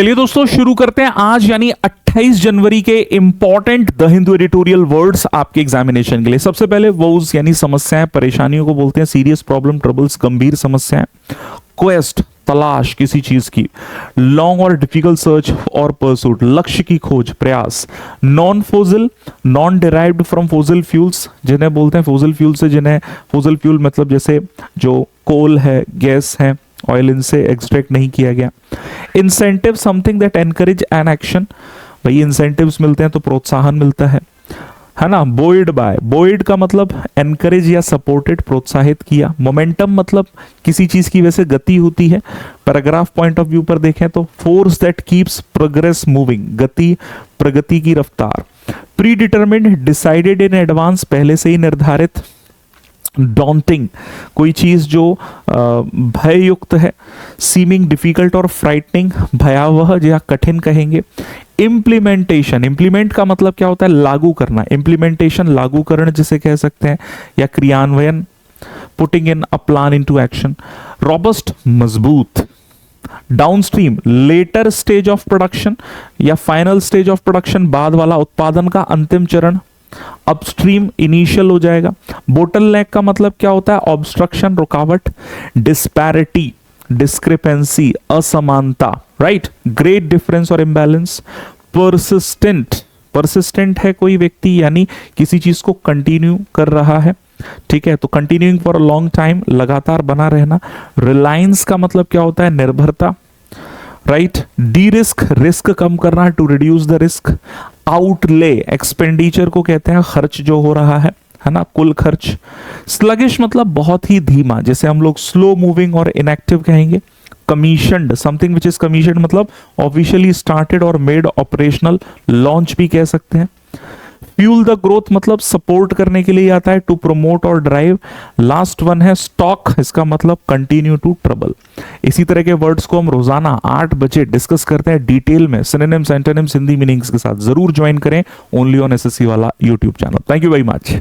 चलिए दोस्तों शुरू करते हैं आज यानी 28 जनवरी के important the Hindu editorial words आपके एग्जामिनेशन के लिए। सबसे पहले वोज यानी समस्याएं, परेशानियों को बोलते हैं, सीरियस प्रॉब्लम, ट्रबल्स, गंभीर समस्याएं। क्वेस्ट तलाश किसी चीज की, लॉन्ग और डिफिकल्ट सर्च और परसूट लक्ष्य की खोज, प्रयास। Non fossil, non derived from fossil fuels, जिन्हें बोलते हैं फोजिल फ्यूल से, जिन्हें फोजिल फ्यूल मतलब जैसे जो कोल है, गैस है, ऑयल, इनसे एक्सट्रैक्ट नहीं किया गया। Incentive something that encourage an action, भाई इंसेंटिव्स मिलते हैं तो प्रोत्साहन मिलता है ना। बोइड बाय, बोइड का मतलब एनकरेज या सपोर्टेड, प्रोत्साहित किया। मोमेंटम मतलब किसी चीज की वैसे गति होती है। पैराग्राफ पॉइंट ऑफ व्यू पर देखें तो force that keeps progress moving, गति, प्रगति की रफ्तार। Pre determined, decided in advance, पहले से ही निर्धारित। डॉन्टिंग, कोई चीज जो भययुक्त है। सीमिंग डिफिकल्ट और फ्राइटनिंग, भयावह या कठिन कहेंगे। इम्प्लीमेंटेशन, इम्प्लीमेंट का मतलब क्या होता है? लागू करना। इम्प्लीमेंटेशन लागूकरण जिसे कह सकते हैं, या क्रियान्वयन। Putting in a plan into action. Robust, मजबूत। Downstream, later stage of production या फाइनल स्टेज ऑफ प्रोडक्शन, बाद वाला, उत्पादन का अंतिम चरण। अपस्ट्रीम इनिशियल हो जाएगा। बोटलनेक का मतलब क्या होता है? ऑब्स्ट्रक्शन, रुकावट। डिस्पैरिटी, डिस्क्रिपेंसी, असमानता, राइट। ग्रेट डिफरेंस और इम्बैलेंस। परसिस्टेंट, परसिस्टेंट है कोई व्यक्ति यानी किसी चीज को कंटिन्यू कर रहा है, ठीक है, तो continuing for a long time, लगातार बना रहना। रिलायंस का मतलब क्या होता है? निर्भरता, राइट। डी रिस्क, रिस्क कम करना, to reduce the risk. Outlay, expenditure को कहते हैं खर्च जो हो रहा है ना, कुल खर्च। स्लगिश मतलब बहुत ही धीमा, जैसे हम लोग स्लो मूविंग और इनएक्टिव कहेंगे। Commissioned, something which is commissioned मतलब ऑफिशियली स्टार्टेड और मेड ऑपरेशनल, लॉन्च भी कह सकते हैं। फ्यूल द ग्रोथ मतलब सपोर्ट करने के लिए आता है, टू प्रमोट और ड्राइव। लास्ट वन है स्टॉक, इसका मतलब कंटिन्यू टू ट्रबल। इसी तरह के वर्ड्स को हम रोजाना 8 बजे डिस्कस करते हैं डिटेल में, सिनोनिम्स, एंटोनिम्स, हिंदी मीनिंग्स के साथ। जरूर ज्वाइन करें ओनली ऑन एसएससी वाला YouTube channel. Thank you very much.